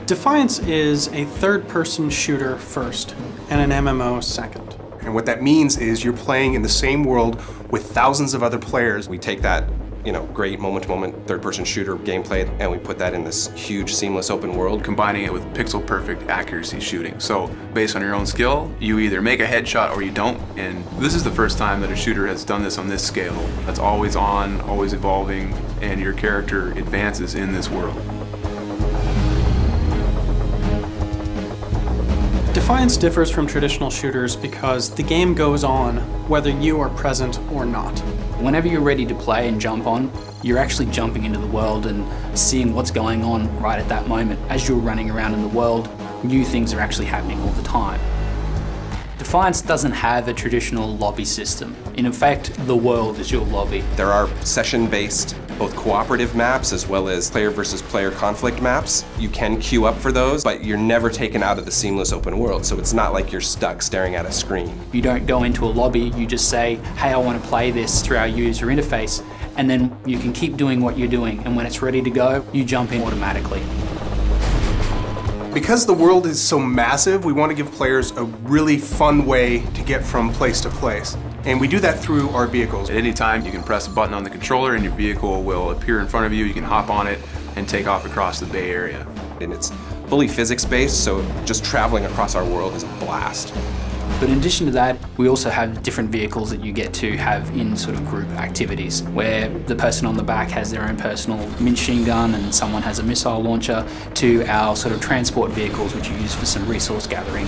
Defiance is a third-person shooter first, and an MMO second. And what that means is you're playing in the same world with thousands of other players. We take that, great moment-to-moment third-person shooter gameplay, and we put that in this huge, seamless open world. Combining it with pixel-perfect accuracy shooting. So, based on your own skill, you either make a headshot or you don't. And this is the first time that a shooter has done this on this scale. That's always on, always evolving, and your character advances in this world. Defiance differs from traditional shooters because the game goes on whether you are present or not. Whenever you're ready to play and jump on, you're actually jumping into the world and seeing what's going on right at that moment. As you're running around in the world, new things are actually happening all the time. Defiance doesn't have a traditional lobby system. In effect, the world is your lobby. There are session-based, both cooperative maps as well as player versus player conflict maps. You can queue up for those, but you're never taken out of the seamless open world, so it's not like you're stuck staring at a screen. You don't go into a lobby, you just say, hey, I want to play this through our user interface, and then you can keep doing what you're doing, and when it's ready to go, you jump in automatically. Because the world is so massive, we want to give players a really fun way to get from place to place. And we do that through our vehicles. At any time, you can press a button on the controller and your vehicle will appear in front of you. You can hop on it and take off across the Bay Area. And it's fully physics-based, so just traveling across our world is a blast. But in addition to that, we also have different vehicles that you get to have in sort of group activities, where the person on the back has their own personal machine gun and someone has a missile launcher, to our sort of transport vehicles which you use for some resource gathering.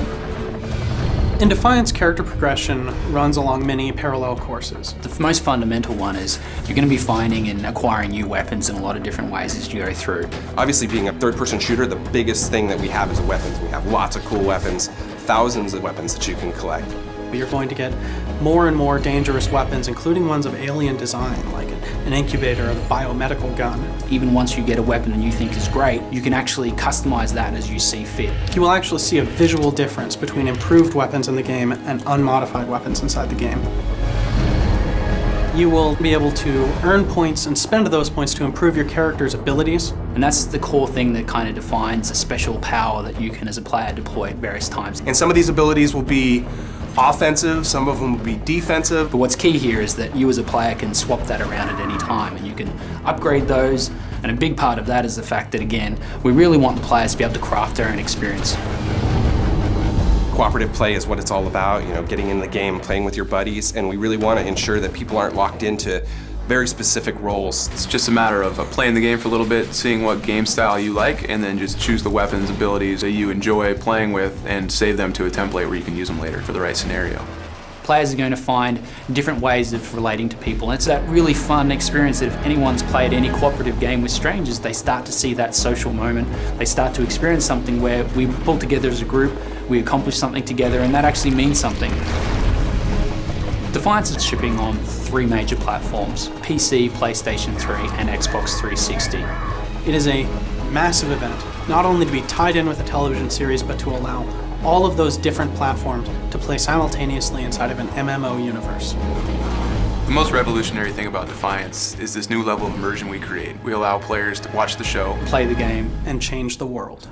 In Defiance, character progression runs along many parallel courses. The most fundamental one is you're going to be finding and acquiring new weapons in a lot of different ways as you go through. Obviously, being a third-person shooter, the biggest thing that we have is weapons. We have lots of cool weapons, thousands of weapons that you can collect. You're going to get more and more dangerous weapons, including ones of alien design, like an incubator or the biomedical gun. Even once you get a weapon and you think is great, you can actually customize that as you see fit. You will actually see a visual difference between improved weapons in the game and unmodified weapons inside the game. You will be able to earn points and spend those points to improve your character's abilities. And that's the core thing that kind of defines a special power that you can as a player deploy at various times. And some of these abilities will be offensive, some of them will be defensive. But what's key here is that you as a player can swap that around at any time and you can upgrade those. And a big part of that is the fact that, again, we really want the players to be able to craft their own experience. Cooperative play is what it's all about, getting in the game, playing with your buddies, and we really want to ensure that people aren't locked into very specific roles. It's just a matter of playing the game for a little bit, seeing what game style you like, and then just choose the weapons, abilities that you enjoy playing with and save them to a template where you can use them later for the right scenario. Players are going to find different ways of relating to people. And it's that really fun experience that if anyone's played any cooperative game with strangers, they start to see that social moment. They start to experience something where we pull together as a group, we accomplish something together, and that actually means something. Defiance is shipping on 3 major platforms: PC, PlayStation 3, and Xbox 360. It is a massive event, not only to be tied in with a television series, but to allow all of those different platforms to play simultaneously inside of an MMO universe. The most revolutionary thing about Defiance is this new level of immersion we create. We allow players to watch the show, play the game, and change the world.